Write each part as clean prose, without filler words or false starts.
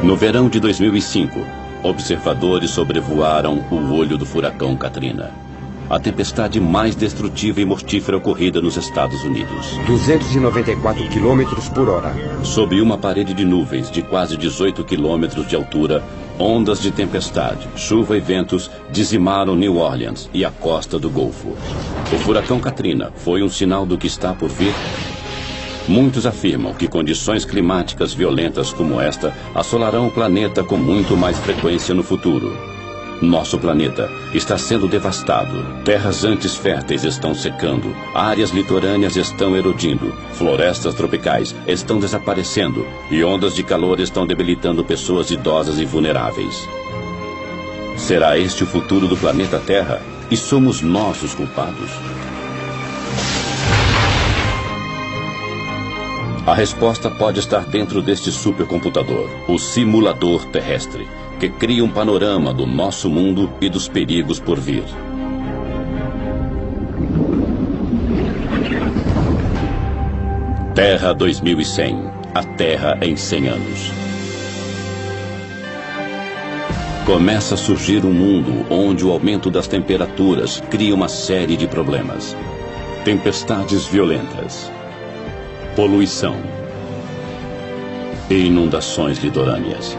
No verão de 2005, observadores sobrevoaram o olho do furacão Katrina, a tempestade mais destrutiva e mortífera ocorrida nos Estados Unidos. 294 quilômetros por hora. Sob uma parede de nuvens de quase 18 quilômetros de altura, ondas de tempestade, chuva e ventos dizimaram New Orleans e a costa do Golfo. O furacão Katrina foi um sinal do que está por vir? Muitos afirmam que condições climáticas violentas como esta assolarão o planeta com muito mais frequência no futuro. Nosso planeta está sendo devastado. Terras antes férteis estão secando. Áreas litorâneas estão erodindo. Florestas tropicais estão desaparecendo. E ondas de calor estão debilitando pessoas idosas e vulneráveis. Será este o futuro do planeta Terra? E somos nós os culpados? A resposta pode estar dentro deste supercomputador, o simulador terrestre, que cria um panorama do nosso mundo e dos perigos por vir. Terra 2100, a Terra em 100 anos. Começa a surgir um mundo onde o aumento das temperaturas cria uma série de problemas. Tempestades violentas, poluição e inundações litorâneas.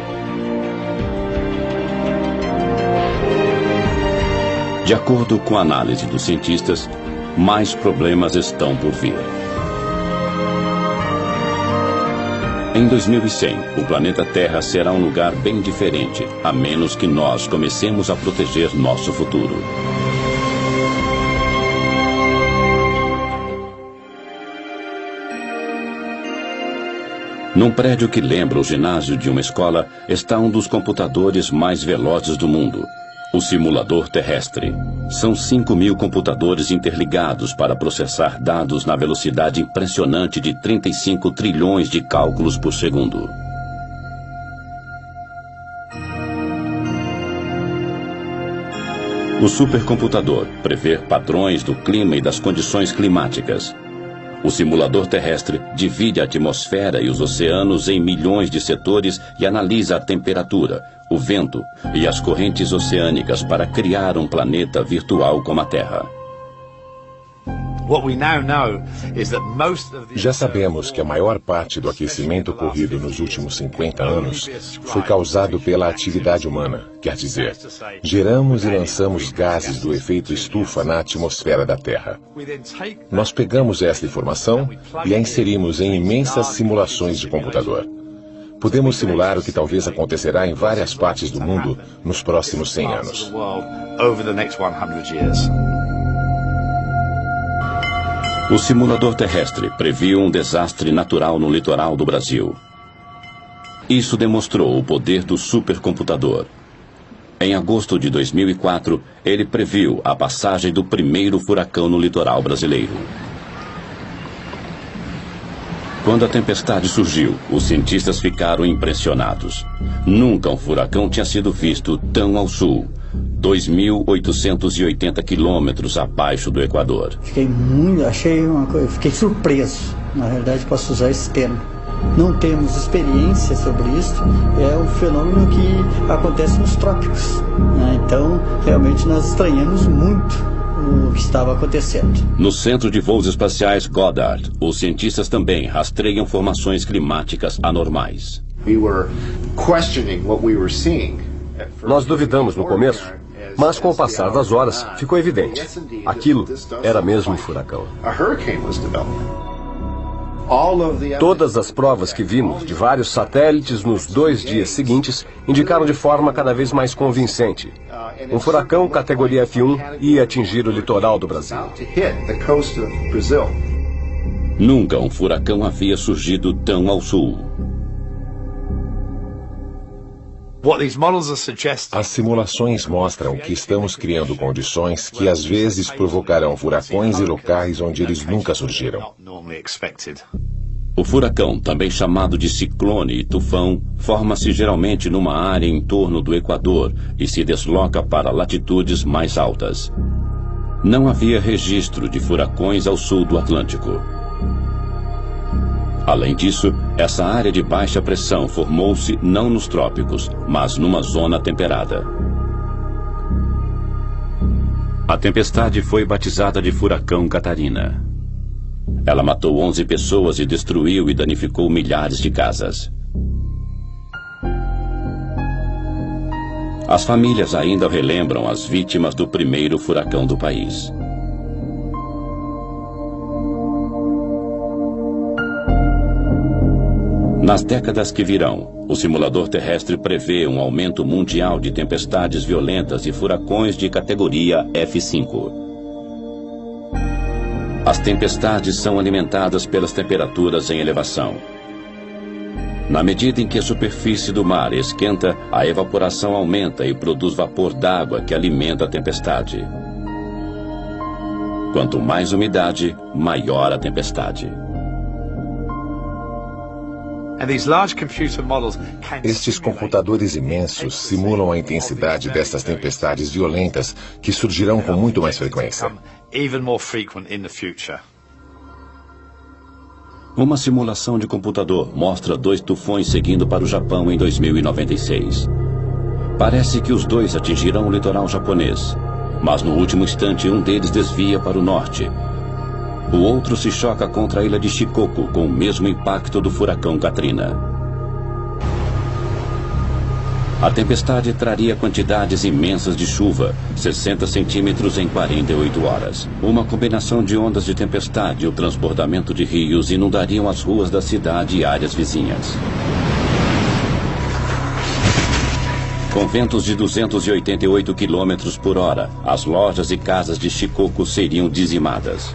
De acordo com a análise dos cientistas, mais problemas estão por vir. Em 2100, o planeta Terra será um lugar bem diferente, a menos que nós comecemos a proteger nosso futuro. Num prédio que lembra o ginásio de uma escola, está um dos computadores mais velozes do mundo, o simulador terrestre. São 5.000 computadores interligados para processar dados na velocidade impressionante de 35 trilhões de cálculos por segundo. O supercomputador prevê padrões do clima e das condições climáticas. O simulador terrestre divide a atmosfera e os oceanos em milhões de setores e analisa a temperatura, o vento e as correntes oceânicas para criar um planeta virtual como a Terra. Já sabemos que a maior parte do aquecimento ocorrido nos últimos 50 anos foi causado pela atividade humana. Quer dizer, geramos e lançamos gases do efeito estufa na atmosfera da Terra. Nós pegamos esta informação e a inserimos em imensas simulações de computador. Podemos simular o que talvez acontecerá em várias partes do mundo nos próximos 100 anos. O simulador terrestre previu um desastre natural no litoral do Brasil. Isso demonstrou o poder do supercomputador. Em agosto de 2004, ele previu a passagem do primeiro furacão no litoral brasileiro. Quando a tempestade surgiu, os cientistas ficaram impressionados. Nunca um furacão tinha sido visto tão ao sul, 2.880 quilômetros abaixo do Equador. Fiquei surpreso, na verdade posso usar esse termo. Não temos experiência sobre isso, é um fenômeno que acontece nos trópicos, né? Então, realmente nós estranhamos muito o que estava acontecendo. No Centro de Voos Espaciais Goddard, os cientistas também rastreiam formações climáticas anormais. Nós duvidamos no começo, mas com o passar das horas ficou evidente. Aquilo era mesmo um furacão. Todas as provas que vimos de vários satélites nos 2 dias seguintes indicaram de forma cada vez mais convincente. Um furacão categoria F1 ia atingir o litoral do Brasil. Nunca um furacão havia surgido tão ao sul. As simulações mostram que estamos criando condições que às vezes provocarão furacões em locais onde eles nunca surgiram. O furacão, também chamado de ciclone e tufão, forma-se geralmente numa área em torno do Equador e se desloca para latitudes mais altas. Não havia registro de furacões ao sul do Atlântico. Além disso, essa área de baixa pressão formou-se não nos trópicos, mas numa zona temperada. A tempestade foi batizada de Furacão Catarina. Ela matou 11 pessoas e destruiu e danificou milhares de casas. As famílias ainda relembram as vítimas do primeiro furacão do país. Nas décadas que virão, o simulador terrestre prevê um aumento mundial de tempestades violentas e furacões de categoria F5. As tempestades são alimentadas pelas temperaturas em elevação. Na medida em que a superfície do mar esquenta, a evaporação aumenta e produz vapor d'água que alimenta a tempestade. Quanto mais umidade, maior a tempestade. Estes computadores imensos simulam a intensidade dessas tempestades violentas que surgirão com muito mais frequência. Uma simulação de computador mostra 2 tufões seguindo para o Japão em 2096. Parece que os dois atingirão o litoral japonês, mas no último instante um deles desvia para o norte. O outro se choca contra a ilha de Shikoku com o mesmo impacto do furacão Katrina. A tempestade traria quantidades imensas de chuva, 60 centímetros em 48 horas. Uma combinação de ondas de tempestade e o transbordamento de rios inundariam as ruas da cidade e áreas vizinhas. Com ventos de 288 km por hora, as lojas e casas de Shikoku seriam dizimadas.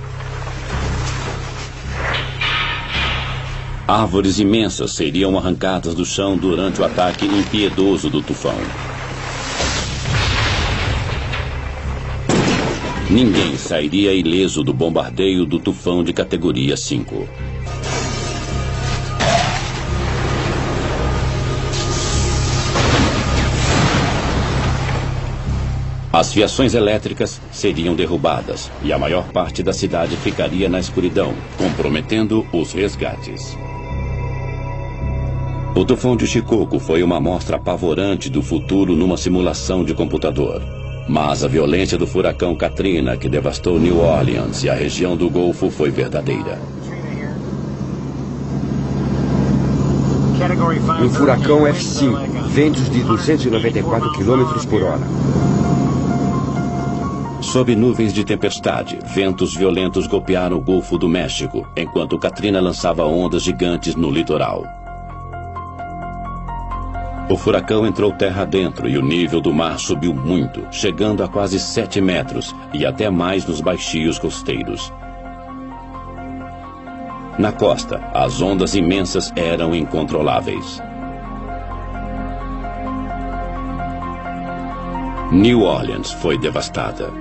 Árvores imensas seriam arrancadas do chão durante o ataque impiedoso do tufão. Ninguém sairia ileso do bombardeio do tufão de categoria 5. As fiações elétricas seriam derrubadas e a maior parte da cidade ficaria na escuridão, comprometendo os resgates. O tufão de Shikoku foi uma amostra apavorante do futuro numa simulação de computador. Mas a violência do furacão Katrina, que devastou New Orleans e a região do Golfo, foi verdadeira. Um furacão F5, ventos de 294 km por hora. Sob nuvens de tempestade, ventos violentos golpearam o Golfo do México, enquanto Katrina lançava ondas gigantes no litoral. O furacão entrou terra adentro e o nível do mar subiu muito, chegando a quase 7 metros e até mais nos baixios costeiros. Na costa, as ondas imensas eram incontroláveis. New Orleans foi devastada,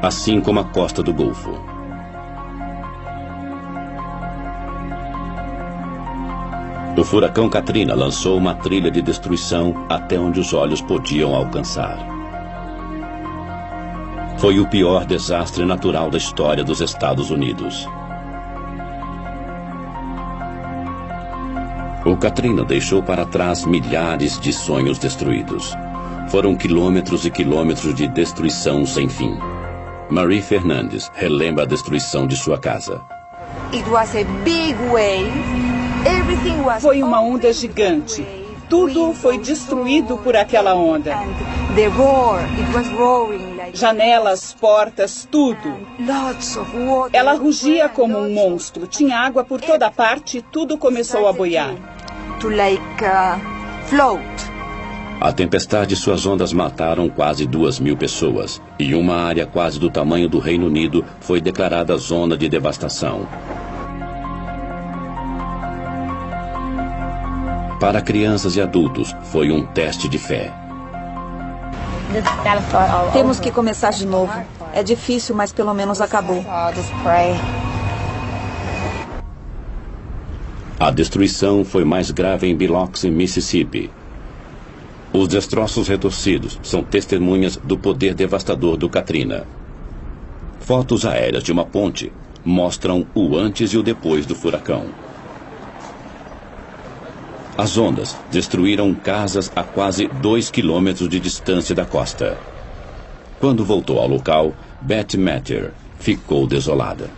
assim como a costa do Golfo. O furacão Katrina lançou uma trilha de destruição até onde os olhos podiam alcançar. Foi o pior desastre natural da história dos Estados Unidos. O Katrina deixou para trás milhares de sonhos destruídos. Foram quilômetros e quilômetros de destruição sem fim. Marie Fernandes relembra a destruição de sua casa. Foi uma onda gigante. Tudo foi destruído por aquela onda. Janelas, portas, tudo. Ela rugia como um monstro. Tinha água por toda parte e tudo começou a boiar. A tempestade e suas ondas mataram quase 2.000 pessoas. E uma área quase do tamanho do Reino Unido foi declarada zona de devastação. Para crianças e adultos, foi um teste de fé. Temos que começar de novo. É difícil, mas pelo menos acabou. A destruição foi mais grave em Biloxi, Mississippi. Os destroços retorcidos são testemunhas do poder devastador do Katrina. Fotos aéreas de uma ponte mostram o antes e o depois do furacão. As ondas destruíram casas a quase 2 quilômetros de distância da costa. Quando voltou ao local, Beth Matter ficou desolada.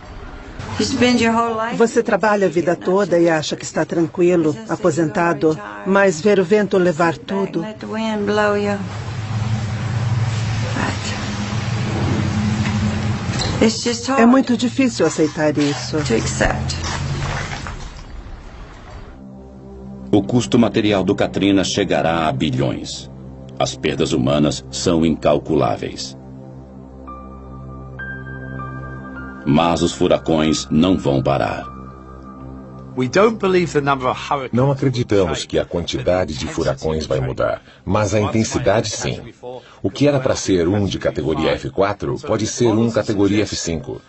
Você trabalha a vida toda e acha que está tranquilo, aposentado, mas ver o vento levar tudo. É muito difícil aceitar isso. O custo material do Katrina chegará a bilhões. As perdas humanas são incalculáveis. Mas os furacões não vão parar. Não acreditamos que a quantidade de furacões vai mudar, mas a intensidade sim. O que era para ser um de categoria F4 pode ser um categoria F5.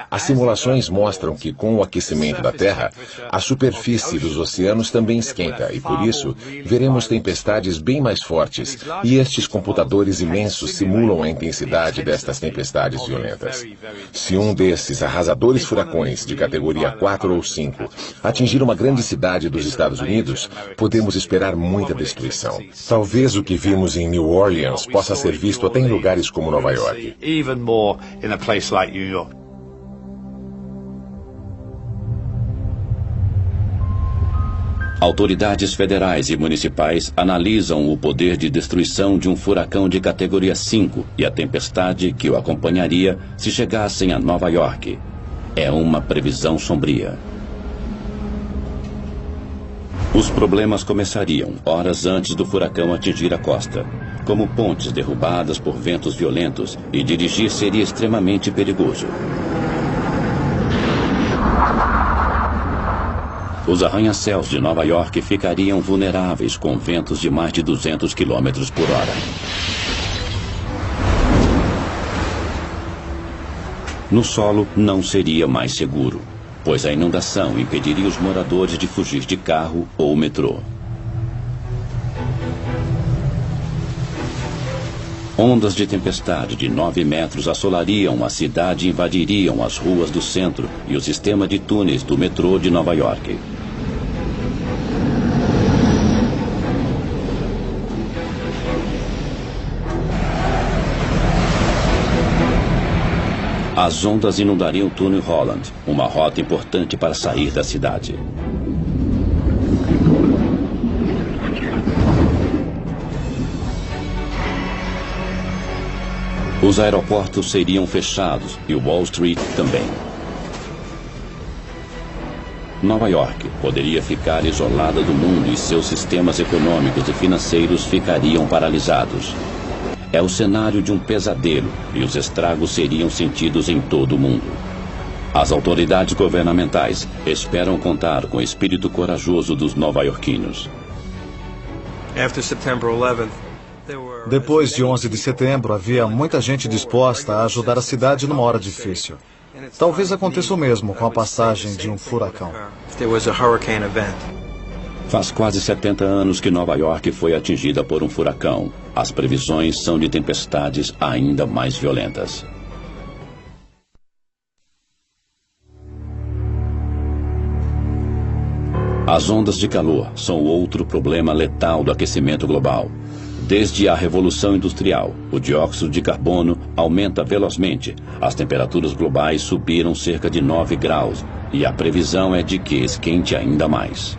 As simulações mostram que, com o aquecimento da Terra, a superfície dos oceanos também esquenta e, por isso, veremos tempestades bem mais fortes, e estes computadores imensos simulam a intensidade destas tempestades violentas. Se um desses arrasadores furacões de categoria 4 ou 5 atingir uma grande cidade dos Estados Unidos, podemos esperar muita destruição. Talvez o que vimos em New Orleans possa ser visto até em lugares como Nova York. Autoridades federais e municipais analisam o poder de destruição de um furacão de categoria 5 e a tempestade que o acompanharia se chegassem a Nova York. É uma previsão sombria. Os problemas começariam horas antes do furacão atingir a costa, como pontes derrubadas por ventos violentos, e dirigir seria extremamente perigoso. Os arranha-céus de Nova York ficariam vulneráveis com ventos de mais de 200 km por hora. No solo não seria mais seguro, pois a inundação impediria os moradores de fugir de carro ou metrô. Ondas de tempestade de 9 metros assolariam a cidade e invadiriam as ruas do centro e o sistema de túneis do metrô de Nova York. As ondas inundariam o túnel Holland, uma rota importante para sair da cidade. Os aeroportos seriam fechados e Wall Street também. Nova York poderia ficar isolada do mundo e seus sistemas econômicos e financeiros ficariam paralisados. É o cenário de um pesadelo e os estragos seriam sentidos em todo o mundo. As autoridades governamentais esperam contar com o espírito corajoso dos nova-iorquinos. Depois de 11 de setembro, havia muita gente disposta a ajudar a cidade numa hora difícil. Talvez aconteça o mesmo com a passagem de um furacão. Faz quase 70 anos que Nova York foi atingida por um furacão. As previsões são de tempestades ainda mais violentas. As ondas de calor são outro problema letal do aquecimento global. Desde a Revolução Industrial, o dióxido de carbono aumenta velozmente. As temperaturas globais subiram cerca de 9 graus e a previsão é de que esquente ainda mais.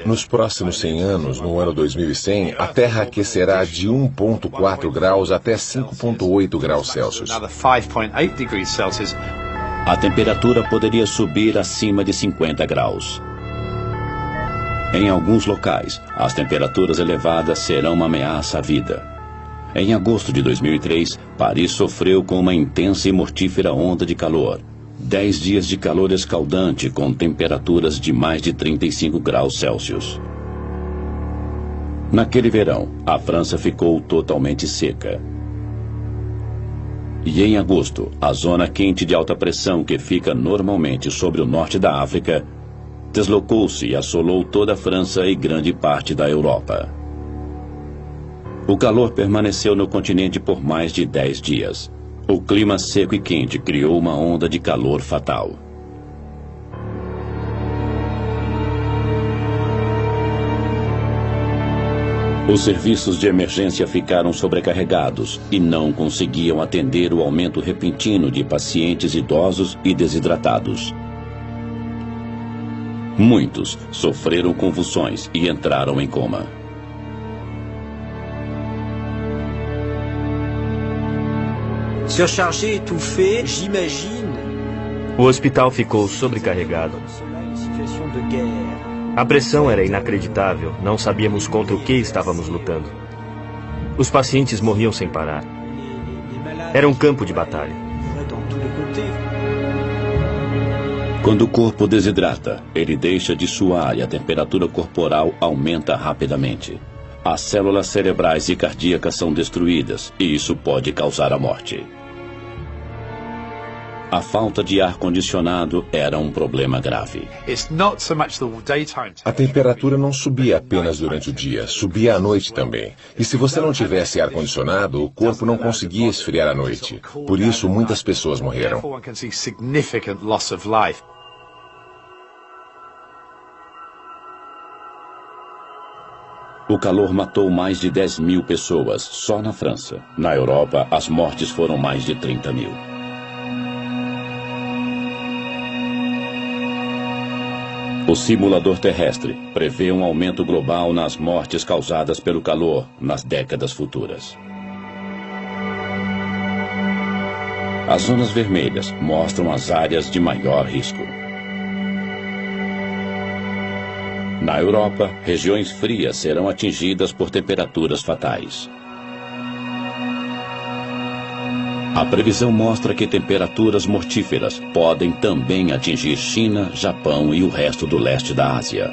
Nos próximos 100 anos, no ano 2100, a Terra aquecerá de 1,4 graus até 5,8 graus Celsius. A temperatura poderia subir acima de 50 graus. Em alguns locais, as temperaturas elevadas serão uma ameaça à vida. Em agosto de 2003, Paris sofreu com uma intensa e mortífera onda de calor. 10 dias de calor escaldante com temperaturas de mais de 35 graus Celsius. Naquele verão, a França ficou totalmente seca. E em agosto, a zona quente de alta pressão que fica normalmente sobre o norte da África deslocou-se e assolou toda a França e grande parte da Europa. O calor permaneceu no continente por mais de 10 dias. O clima seco e quente criou uma onda de calor fatal. Os serviços de emergência ficaram sobrecarregados e não conseguiam atender o aumento repentino de pacientes idosos e desidratados. Muitos sofreram convulsões e entraram em coma. O hospital ficou sobrecarregado. A pressão era inacreditável, não sabíamos contra o que estávamos lutando. Os pacientes morriam sem parar. Era um campo de batalha. Quando o corpo desidrata, ele deixa de suar e a temperatura corporal aumenta rapidamente. As células cerebrais e cardíacas são destruídas e isso pode causar a morte. A falta de ar-condicionado era um problema grave. A temperatura não subia apenas durante o dia, subia à noite também. E se você não tivesse ar-condicionado, o corpo não conseguia esfriar à noite. Por isso, muitas pessoas morreram. O calor matou mais de 10 mil pessoas só na França. Na Europa, as mortes foram mais de 30 mil. O simulador terrestre prevê um aumento global nas mortes causadas pelo calor nas décadas futuras. As zonas vermelhas mostram as áreas de maior risco. Na Europa, regiões frias serão atingidas por temperaturas fatais. A previsão mostra que temperaturas mortíferas podem também atingir China, Japão e o resto do leste da Ásia.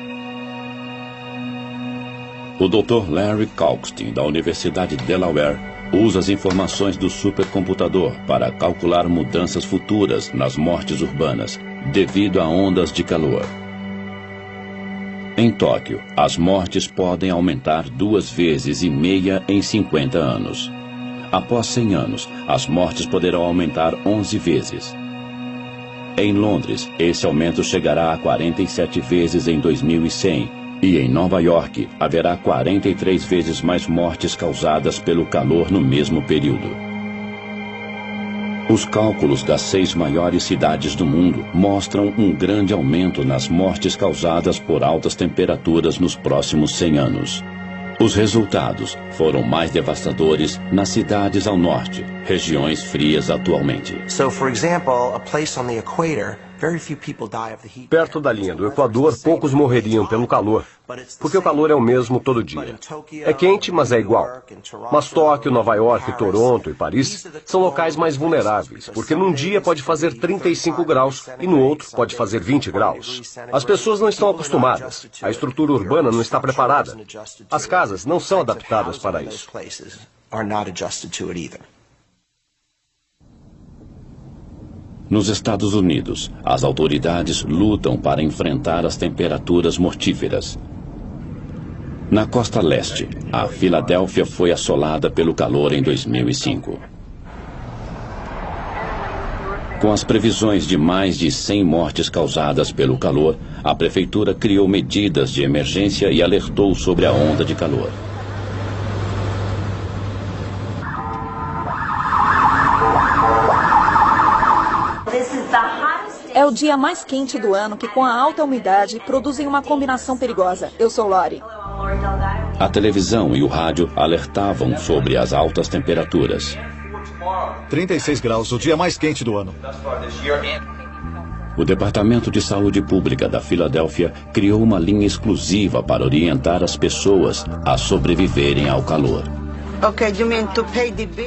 O Dr. Larry Kalkstein, da Universidade de Delaware, usa as informações do supercomputador para calcular mudanças futuras nas mortes urbanas devido a ondas de calor. Em Tóquio, as mortes podem aumentar 2,5 vezes em 50 anos. Após 100 anos, as mortes poderão aumentar 11 vezes. Em Londres, esse aumento chegará a 47 vezes em 2100. E em Nova York, haverá 43 vezes mais mortes causadas pelo calor no mesmo período. Os cálculos das 6 maiores cidades do mundo mostram um grande aumento nas mortes causadas por altas temperaturas nos próximos 100 anos. Os resultados foram mais devastadores nas cidades ao norte, regiões frias atualmente. Perto da linha do Equador, poucos morreriam pelo calor, porque o calor é o mesmo todo dia. É quente, mas é igual. Mas Tóquio, Nova York, Toronto e Paris são locais mais vulneráveis, porque num dia pode fazer 35 graus e no outro pode fazer 20 graus. As pessoas não estão acostumadas, a estrutura urbana não está preparada. As casas não são adaptadas para isso. Nos Estados Unidos, as autoridades lutam para enfrentar as temperaturas mortíferas. Na costa leste, a Filadélfia foi assolada pelo calor em 2005. Com as previsões de mais de 100 mortes causadas pelo calor, a prefeitura criou medidas de emergência e alertou sobre a onda de calor. É o dia mais quente do ano que, com a alta umidade, produzem uma combinação perigosa. Eu sou Lori. A televisão e o rádio alertavam sobre as altas temperaturas. 36 graus, o dia mais quente do ano. O Departamento de Saúde Pública da Filadélfia criou uma linha exclusiva para orientar as pessoas a sobreviverem ao calor.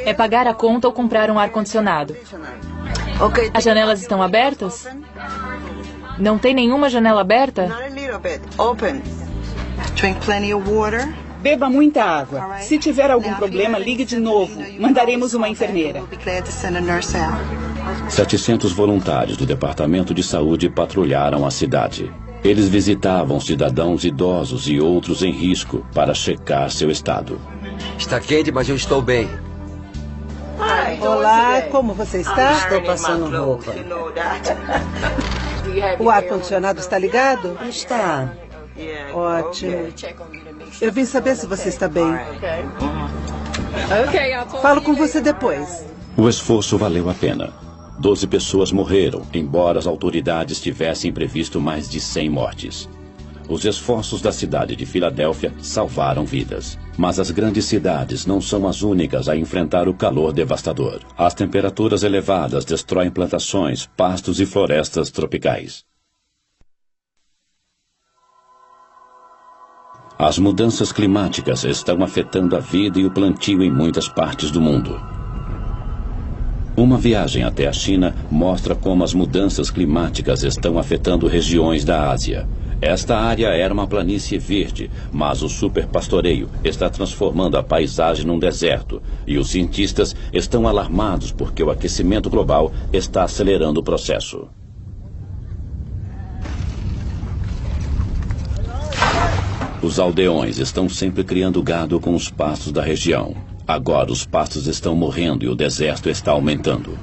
É pagar a conta ou comprar um ar-condicionado. As janelas estão abertas? Não tem nenhuma janela aberta? Beba muita água. Se tiver algum problema, ligue de novo. Mandaremos uma enfermeira. 700 voluntários do Departamento de Saúde patrulharam a cidade. Eles visitavam cidadãos idosos e outros em risco para checar seu estado. Está quente, mas eu estou bem. Olá, como você está? Estou passando roupa. O ar-condicionado está ligado? Está. Ótimo. Eu vim saber se você está bem. Falo com você depois. O esforço valeu a pena. 12 pessoas morreram, embora as autoridades tivessem previsto mais de 100 mortes. Os esforços da cidade de Filadélfia salvaram vidas. Mas as grandes cidades não são as únicas a enfrentar o calor devastador. As temperaturas elevadas destroem plantações, pastos e florestas tropicais. As mudanças climáticas estão afetando a vida e o plantio em muitas partes do mundo. Uma viagem até a China mostra como as mudanças climáticas estão afetando regiões da Ásia. Esta área era uma planície verde, mas o superpastoreio está transformando a paisagem num deserto, e os cientistas estão alarmados porque o aquecimento global está acelerando o processo. Os aldeões estão sempre criando gado com os pastos da região. Agora os pastos estão morrendo e o deserto está aumentando.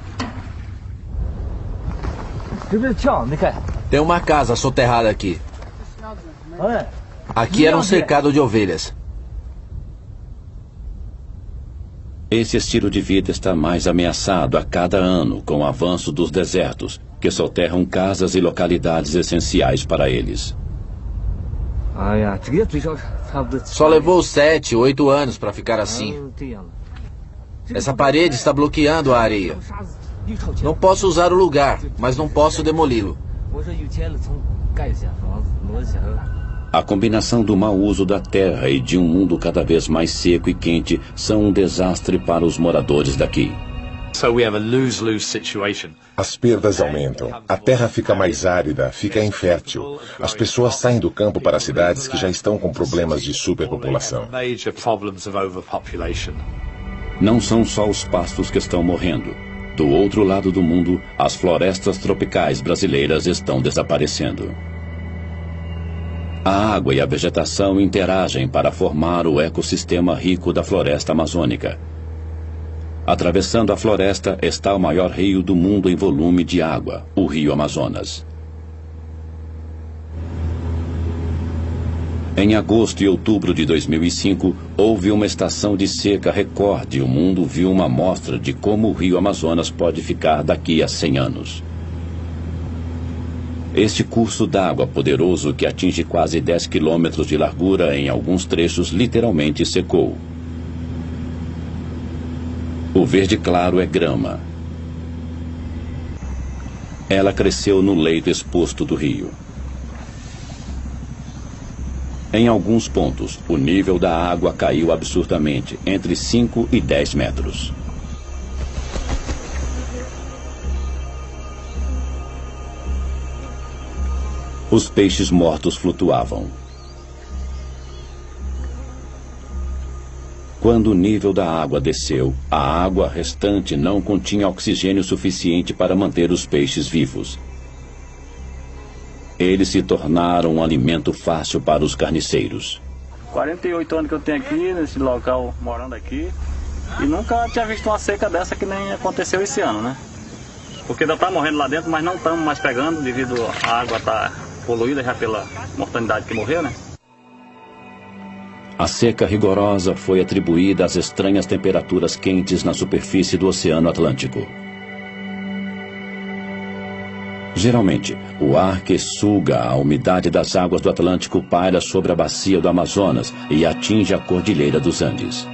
Tem uma casa soterrada aqui. Aqui era um cercado de ovelhas. Esse estilo de vida está mais ameaçado a cada ano com o avanço dos desertos, que soterram casas e localidades essenciais para eles. Só levou 7, 8 anos para ficar assim. Essa parede está bloqueando a areia. Não posso usar o lugar, mas não posso demoli-lo. A combinação do mau uso da terra e de um mundo cada vez mais seco e quente são um desastre para os moradores daqui. As perdas aumentam. A terra fica mais árida, fica infértil. As pessoas saem do campo para as cidades que já estão com problemas de superpopulação. Não são só os pastos que estão morrendo. Do outro lado do mundo, as florestas tropicais brasileiras estão desaparecendo. A água e a vegetação interagem para formar o ecossistema rico da floresta amazônica. Atravessando a floresta está o maior rio do mundo em volume de água, o Rio Amazonas. Em agosto e outubro de 2005, houve uma estação de seca recorde e o mundo viu uma amostra de como o Rio Amazonas pode ficar daqui a 100 anos. Este curso d'água poderoso, que atinge quase 10 quilômetros de largura em alguns trechos, literalmente secou. O verde claro é grama. Ela cresceu no leito exposto do rio. Em alguns pontos, o nível da água caiu absurdamente, entre 5 e 10 metros. Os peixes mortos flutuavam. Quando o nível da água desceu, a água restante não continha oxigênio suficiente para manter os peixes vivos. Eles se tornaram um alimento fácil para os carniceiros. 48 anos que eu tenho aqui, nesse local, morando aqui, e nunca tinha visto uma seca dessa que nem aconteceu esse ano, né? Porque ainda está morrendo lá dentro, mas não estamos mais pegando, devido à água estar poluída já pela mortalidade que morreu, né? A seca rigorosa foi atribuída às estranhas temperaturas quentes na superfície do Oceano Atlântico. Geralmente, o ar que suga a umidade das águas do Atlântico paira sobre a bacia do Amazonas e atinge a Cordilheira dos Andes.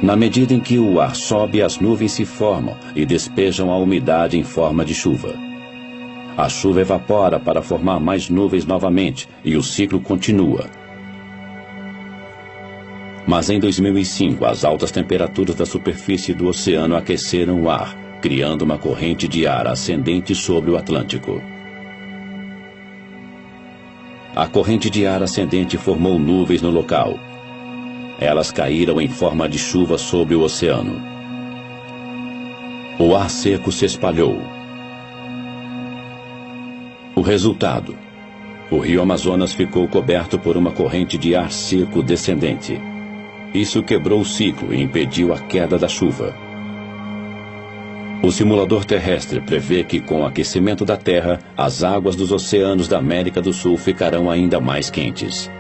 Na medida em que o ar sobe, as nuvens se formam e despejam a umidade em forma de chuva. A chuva evapora para formar mais nuvens novamente e o ciclo continua. Mas em 2005, as altas temperaturas da superfície do oceano aqueceram o ar, criando uma corrente de ar ascendente sobre o Atlântico. A corrente de ar ascendente formou nuvens no local. Elas caíram em forma de chuva sobre o oceano. O ar seco se espalhou. O resultado: o rio Amazonas ficou coberto por uma corrente de ar seco descendente. Isso quebrou o ciclo e impediu a queda da chuva. O simulador terrestre prevê que, com o aquecimento da Terra, as águas dos oceanos da América do Sul ficarão ainda mais quentes.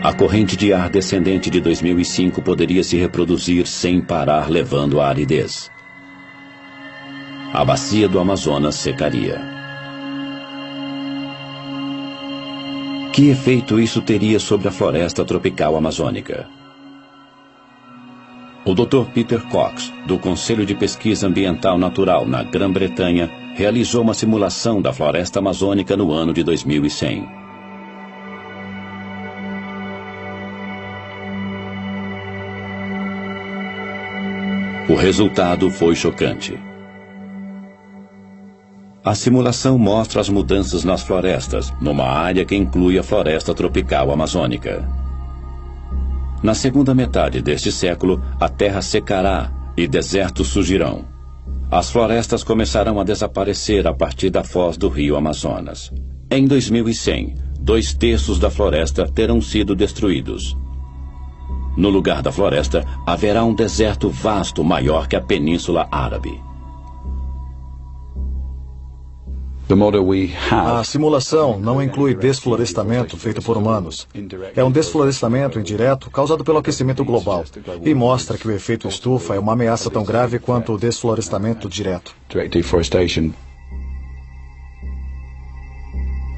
A corrente de ar descendente de 2005 poderia se reproduzir sem parar, levando à aridez. A bacia do Amazonas secaria. Que efeito isso teria sobre a floresta tropical amazônica? O Dr. Peter Cox, do Conselho de Pesquisa Ambiental Natural na Grã-Bretanha, realizou uma simulação da floresta amazônica no ano de 2100. O resultado foi chocante. A simulação mostra as mudanças nas florestas, numa área que inclui a floresta tropical amazônica. Na segunda metade deste século, a terra secará e desertos surgirão. As florestas começarão a desaparecer a partir da foz do rio Amazonas. Em 2100, 2/3 da floresta terão sido destruídos. No lugar da floresta, haverá um deserto vasto maior que a Península Árabe. A simulação não inclui desflorestamento feito por humanos. É um desflorestamento indireto causado pelo aquecimento global e mostra que o efeito estufa é uma ameaça tão grave quanto o desflorestamento direto.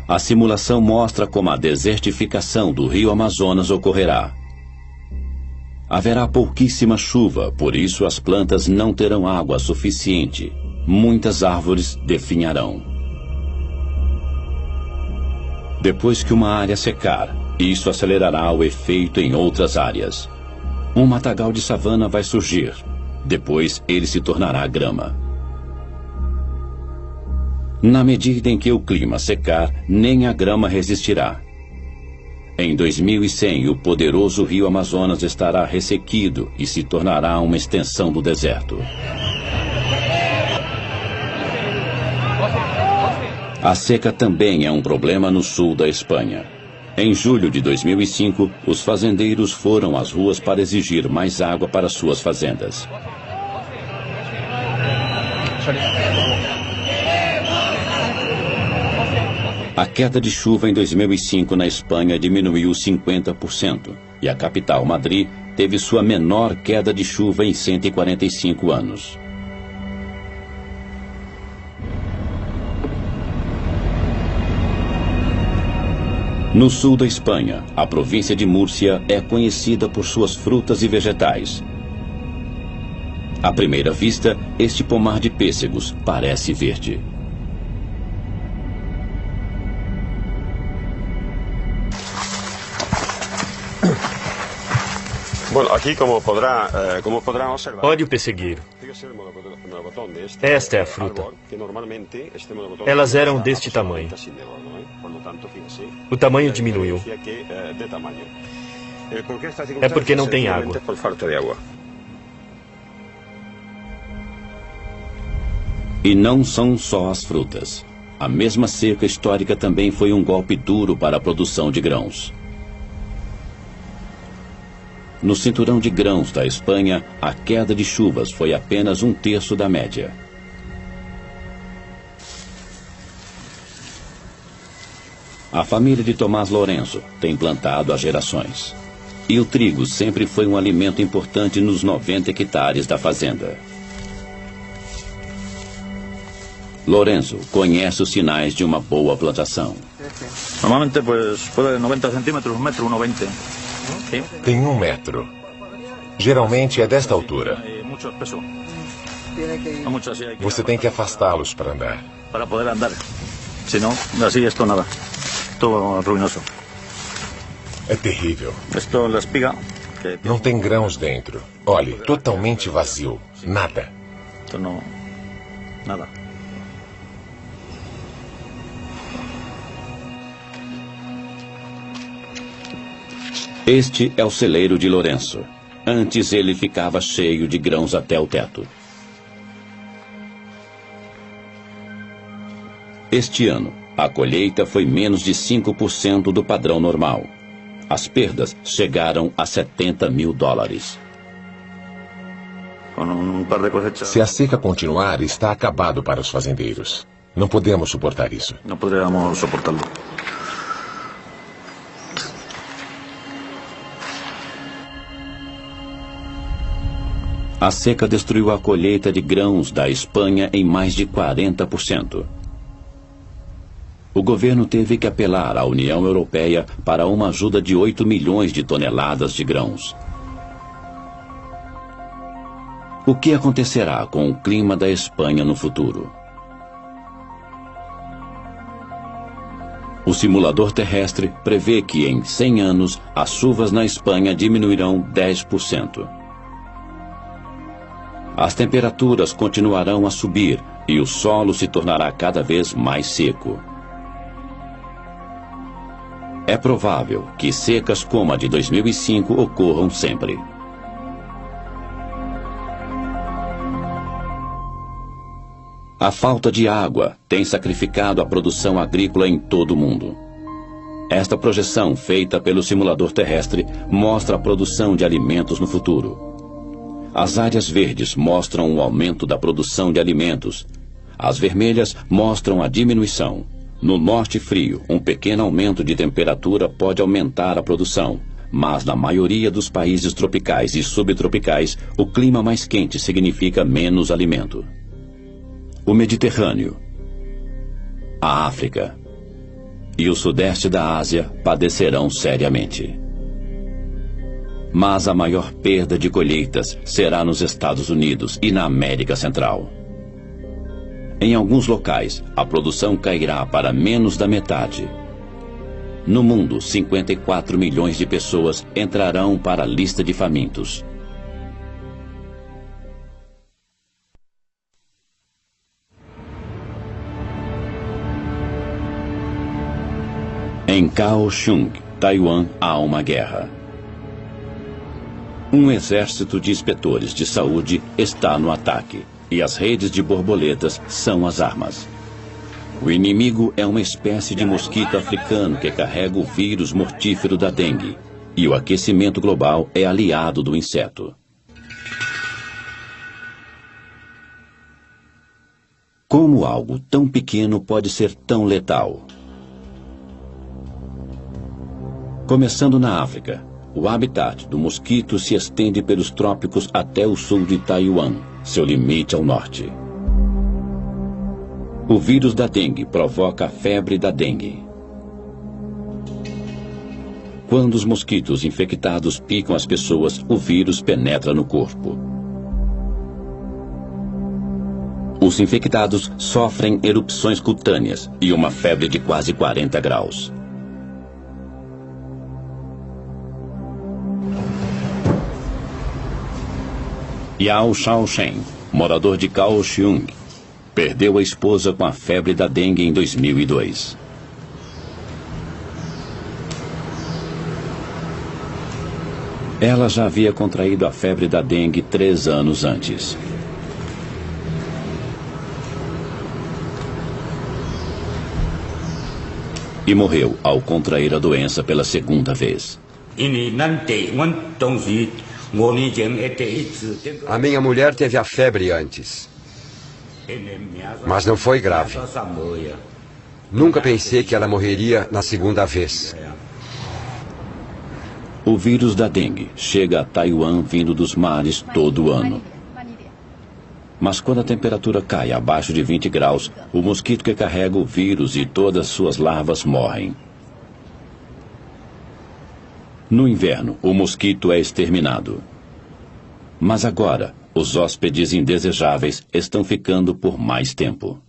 A simulação mostra como a desertificação do rio Amazonas ocorrerá. Haverá pouquíssima chuva, por isso as plantas não terão água suficiente. Muitas árvores definharão. Depois que uma área secar, isso acelerará o efeito em outras áreas. Um matagal de savana vai surgir. Depois ele se tornará grama. Na medida em que o clima secar, nem a grama resistirá. Em 2100, o poderoso rio Amazonas estará ressequido e se tornará uma extensão do deserto. A seca também é um problema no sul da Espanha. Em julho de 2005, os fazendeiros foram às ruas para exigir mais água para suas fazendas. A queda de chuva em 2005 na Espanha diminuiu 50%, e a capital, Madrid, teve sua menor queda de chuva em 145 anos. No sul da Espanha, a província de Múrcia é conhecida por suas frutas e vegetais. À primeira vista, este pomar de pêssegos parece verde. Olhe o pessegueiro. Esta é a fruta. Elas eram deste tamanho. O tamanho diminuiu. É porque não tem água. E não são só as frutas. A mesma seca histórica também foi um golpe duro para a produção de grãos. No cinturão de grãos da Espanha, a queda de chuvas foi apenas 1/3 da média. A família de Tomás Lourenço tem plantado há gerações. E o trigo sempre foi um alimento importante nos 90 hectares da fazenda. Lourenço conhece os sinais de uma boa plantação. Normalmente, pode 90 centímetros, 1,20 m. Tem 1 metro. Geralmente é desta altura. Você tem que afastá-los para andar. Para poder andar. Senão, assim, isto nada. Todo ruinoso. É terrível. Isto é a espiga. Não tem grãos dentro. Olhe, totalmente vazio. Nada. Isto não... Nada. Este é o celeiro de Lourenço. Antes ele ficava cheio de grãos até o teto. Este ano, a colheita foi menos de 5% do padrão normal. As perdas chegaram a $70 mil. Se a seca continuar, está acabado para os fazendeiros. Não podemos suportar isso. Não poderíamos suportá-lo. A seca destruiu a colheita de grãos da Espanha em mais de 40%. O governo teve que apelar à União Europeia para uma ajuda de 8 milhões de toneladas de grãos. O que acontecerá com o clima da Espanha no futuro? O simulador terrestre prevê que em 100 anos as chuvas na Espanha diminuirão 10%. As temperaturas continuarão a subir e o solo se tornará cada vez mais seco. É provável que secas como a de 2005 ocorram sempre. A falta de água tem sacrificado a produção agrícola em todo o mundo. Esta projeção, feita pelo simulador terrestre, mostra a produção de alimentos no futuro. As áreas verdes mostram o aumento da produção de alimentos. As vermelhas mostram a diminuição. No norte frio, um pequeno aumento de temperatura pode aumentar a produção, mas na maioria dos países tropicais e subtropicais, o clima mais quente significa menos alimento. O Mediterrâneo, a África e o sudeste da Ásia padecerão seriamente. Mas a maior perda de colheitas será nos Estados Unidos e na América Central. Em alguns locais, a produção cairá para menos da metade. No mundo, 54 milhões de pessoas entrarão para a lista de famintos. Em Kaohsiung, Taiwan, há uma guerra. Um exército de inspetores de saúde está no ataque, e as redes de borboletas são as armas. O inimigo é uma espécie de mosquito africano que carrega o vírus mortífero da dengue, e o aquecimento global é aliado do inseto. Como algo tão pequeno pode ser tão letal? Começando na África, o habitat do mosquito se estende pelos trópicos até o sul de Taiwan, seu limite ao norte. O vírus da dengue provoca a febre da dengue. Quando os mosquitos infectados picam as pessoas, o vírus penetra no corpo. Os infectados sofrem erupções cutâneas e uma febre de quase 40 graus. Yao Shaosheng, morador de Kaohsiung, perdeu a esposa com a febre da dengue em 2002. Ela já havia contraído a febre da dengue 3 anos antes. E morreu ao contrair a doença pela segunda vez. A minha mulher teve a febre antes, mas não foi grave. Nunca pensei que ela morreria na segunda vez. O vírus da dengue chega a Taiwan vindo dos mares todo ano. Mas quando a temperatura cai abaixo de 20 graus, o mosquito que carrega o vírus e todas suas larvas morrem. No inverno, o mosquito é exterminado. Mas agora, os hóspedes indesejáveis estão ficando por mais tempo.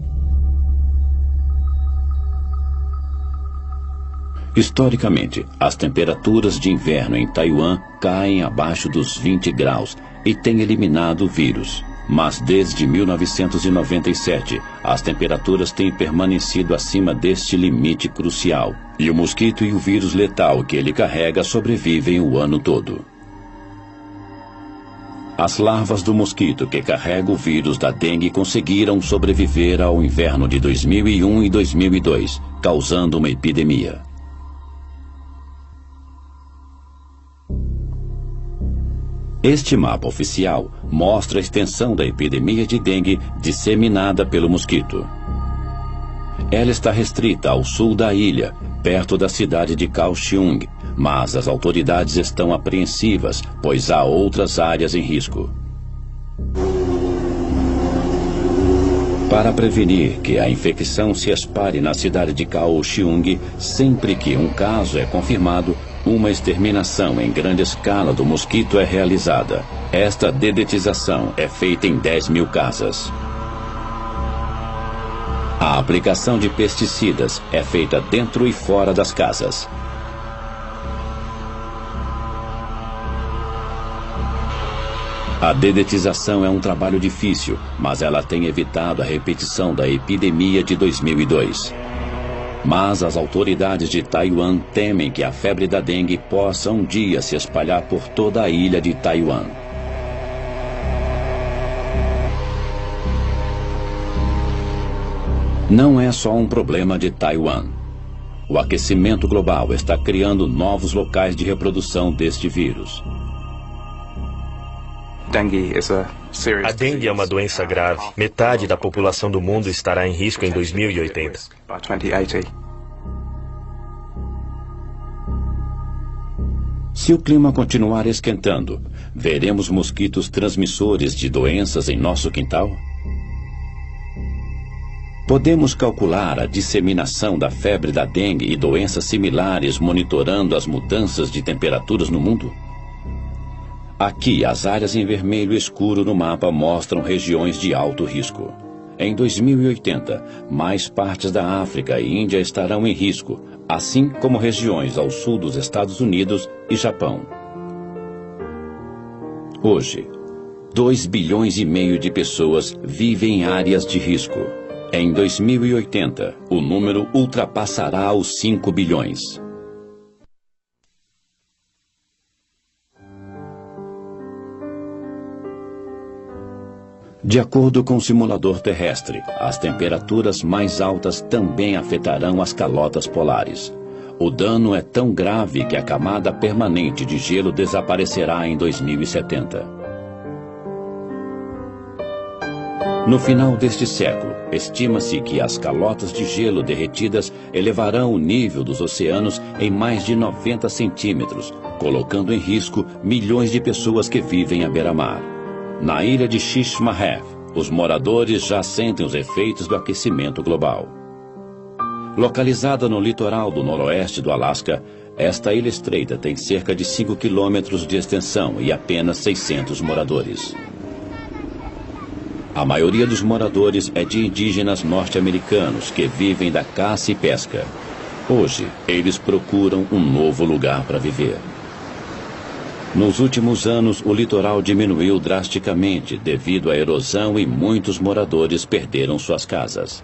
Historicamente, as temperaturas de inverno em Taiwan caem abaixo dos 20 graus e têm eliminado o vírus. Mas desde 1997, as temperaturas têm permanecido acima deste limite crucial. E o mosquito e o vírus letal que ele carrega sobrevivem o ano todo. As larvas do mosquito que carrega o vírus da dengue conseguiram sobreviver ao inverno de 2001 e 2002, causando uma epidemia. Este mapa oficial mostra a extensão da epidemia de dengue disseminada pelo mosquito. Ela está restrita ao sul da ilha, perto da cidade de Kaohsiung, mas as autoridades estão apreensivas, pois há outras áreas em risco. Para prevenir que a infecção se espalhe na cidade de Kaohsiung, sempre que um caso é confirmado, uma exterminação em grande escala do mosquito é realizada. Esta dedetização é feita em 10.000 casas. A aplicação de pesticidas é feita dentro e fora das casas. A dedetização é um trabalho difícil, mas ela tem evitado a repetição da epidemia de 2002. Mas as autoridades de Taiwan temem que a febre da dengue possa um dia se espalhar por toda a ilha de Taiwan. Não é só um problema de Taiwan. O aquecimento global está criando novos locais de reprodução deste vírus. A dengue é uma doença grave. Metade da população do mundo estará em risco em 2080. Se o clima continuar esquentando, veremos mosquitos transmissores de doenças em nosso quintal? Podemos calcular a disseminação da febre da dengue e doenças similares monitorando as mudanças de temperaturas no mundo? Aqui, as áreas em vermelho escuro no mapa mostram regiões de alto risco. Em 2080, mais partes da África e Índia estarão em risco, assim como regiões ao sul dos Estados Unidos e Japão. Hoje, 2,5 bilhões de pessoas vivem em áreas de risco. Em 2080, o número ultrapassará os 5 bilhões. De acordo com o simulador terrestre, as temperaturas mais altas também afetarão as calotas polares. O dano é tão grave que a camada permanente de gelo desaparecerá em 2070. No final deste século, estima-se que as calotas de gelo derretidas elevarão o nível dos oceanos em mais de 90 centímetros, colocando em risco milhões de pessoas que vivem à beira-mar. Na ilha de Shishmahev, os moradores já sentem os efeitos do aquecimento global. Localizada no litoral do noroeste do Alasca, esta ilha estreita tem cerca de 5 quilômetros de extensão e apenas 600 moradores. A maioria dos moradores é de indígenas norte-americanos que vivem da caça e pesca. Hoje, eles procuram um novo lugar para viver. Nos últimos anos, o litoral diminuiu drasticamente devido à erosão e muitos moradores perderam suas casas.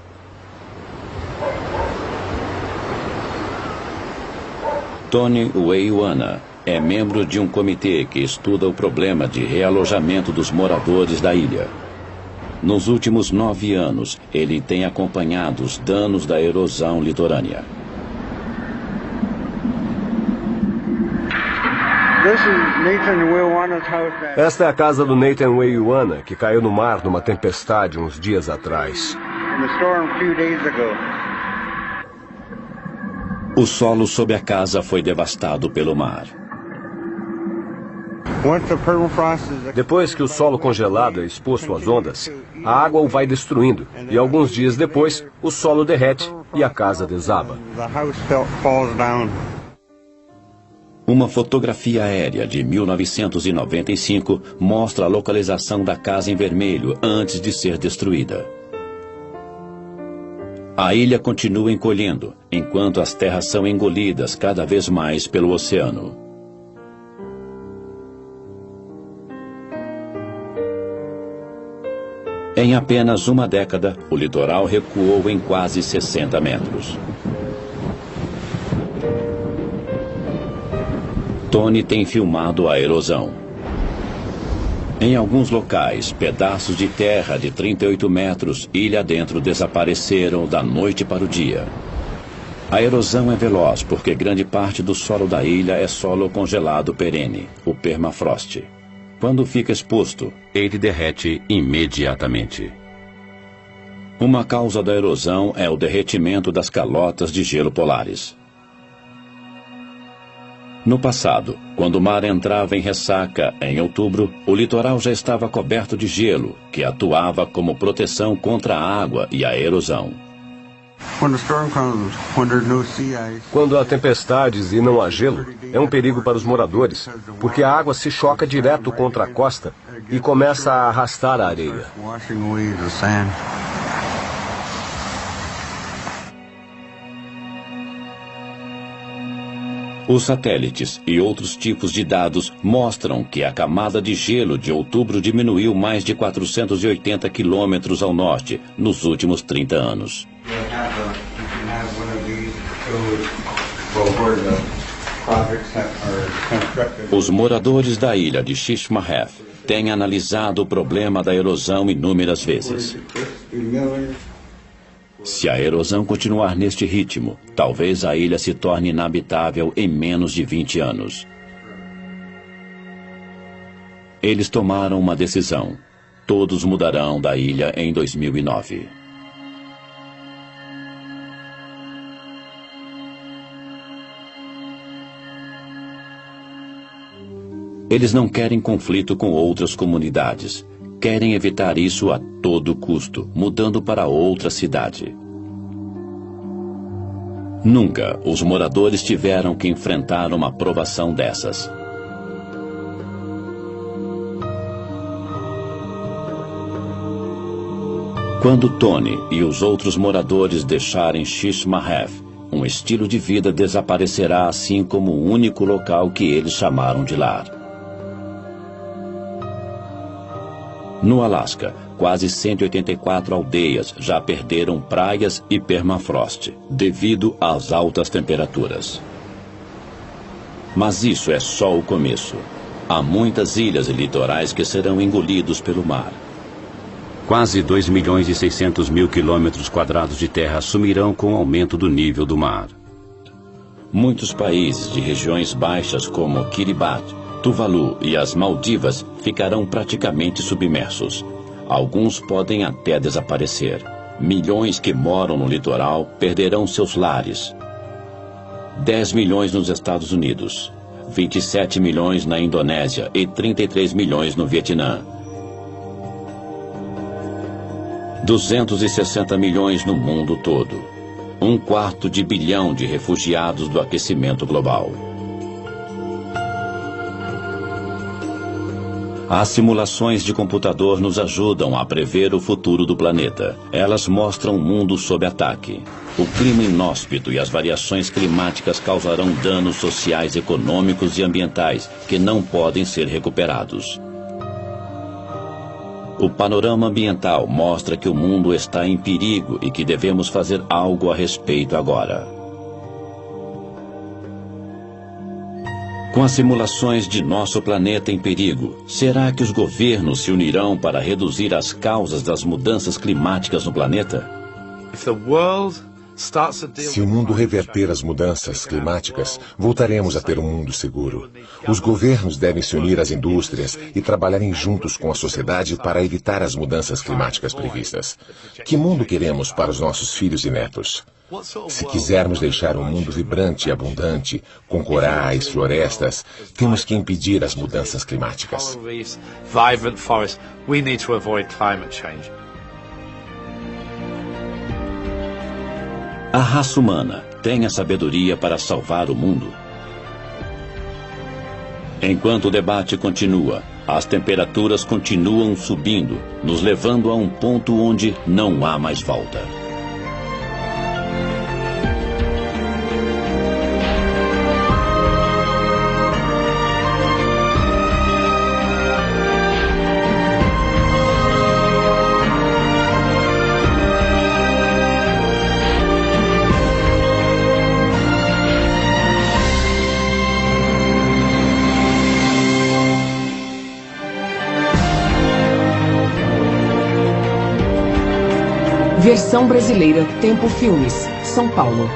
Tony Weiwana é membro de um comitê que estuda o problema de realojamento dos moradores da ilha. Nos últimos 9 anos, ele tem acompanhado os danos da erosão litorânea. Esta é a casa do Nathan Weiwana, que caiu no mar numa tempestade uns dias atrás. O solo sob a casa foi devastado pelo mar. Depois que o solo congelado é exposto às ondas, a água o vai destruindo, e alguns dias depois, o solo derrete e a casa desaba. Uma fotografia aérea de 1995 mostra a localização da casa em vermelho antes de ser destruída. A ilha continua encolhendo, enquanto as terras são engolidas cada vez mais pelo oceano. Em apenas uma década, o litoral recuou em quase 60 metros. Tony tem filmado a erosão. Em alguns locais, pedaços de terra de 38 metros ilha adentro desapareceram da noite para o dia. A erosão é veloz porque grande parte do solo da ilha é solo congelado perene, o permafrost. Quando fica exposto, ele derrete imediatamente. Uma causa da erosão é o derretimento das calotas de gelo polares. No passado, quando o mar entrava em ressaca em outubro, o litoral já estava coberto de gelo, que atuava como proteção contra a água e a erosão. Quando há tempestades e não há gelo, é um perigo para os moradores, porque a água se choca direto contra a costa e começa a arrastar a areia. Os satélites e outros tipos de dados mostram que a camada de gelo de outubro diminuiu mais de 480 quilômetros ao norte nos últimos 30 anos. Os moradores da ilha de Shishmaref têm analisado o problema da erosão inúmeras vezes. Se a erosão continuar neste ritmo, talvez a ilha se torne inabitável em menos de 20 anos. Eles tomaram uma decisão. Todos mudarão da ilha em 2009. Eles não querem conflito com outras comunidades. Querem evitar isso a todo custo, mudando para outra cidade. Nunca os moradores tiveram que enfrentar uma provação dessas. Quando Tony e os outros moradores deixarem Shishmaref, um estilo de vida desaparecerá assim como o único local que eles chamaram de lar. No Alasca, quase 184 aldeias já perderam praias e permafrost, devido às altas temperaturas. Mas isso é só o começo. Há muitas ilhas e litorais que serão engolidos pelo mar. Quase 2.600.000 quilômetros quadrados de terra sumirão com o aumento do nível do mar. Muitos países de regiões baixas como Kiribati, Tuvalu e as Maldivas ficarão praticamente submersos. Alguns podem até desaparecer. Milhões que moram no litoral perderão seus lares. 10 milhões nos Estados Unidos, 27 milhões na Indonésia e 33 milhões no Vietnã. 260 milhões no mundo todo. 1/4 bilhão de refugiados do aquecimento global. As simulações de computador nos ajudam a prever o futuro do planeta. Elas mostram um mundo sob ataque. O clima inóspito e as variações climáticas causarão danos sociais, econômicos e ambientais que não podem ser recuperados. O panorama ambiental mostra que o mundo está em perigo e que devemos fazer algo a respeito agora. Com as simulações de nosso planeta em perigo, será que os governos se unirão para reduzir as causas das mudanças climáticas no planeta? Se o mundo reverter as mudanças climáticas, voltaremos a ter um mundo seguro. Os governos devem se unir às indústrias e trabalharem juntos com a sociedade para evitar as mudanças climáticas previstas. Que mundo queremos para os nossos filhos e netos? Se quisermos deixar um mundo vibrante e abundante, com corais, florestas, temos que impedir as mudanças climáticas. A raça humana tem a sabedoria para salvar o mundo? Enquanto o debate continua, as temperaturas continuam subindo, nos levando a um ponto onde não há mais volta. Versão brasileira, Tempo Filmes, São Paulo.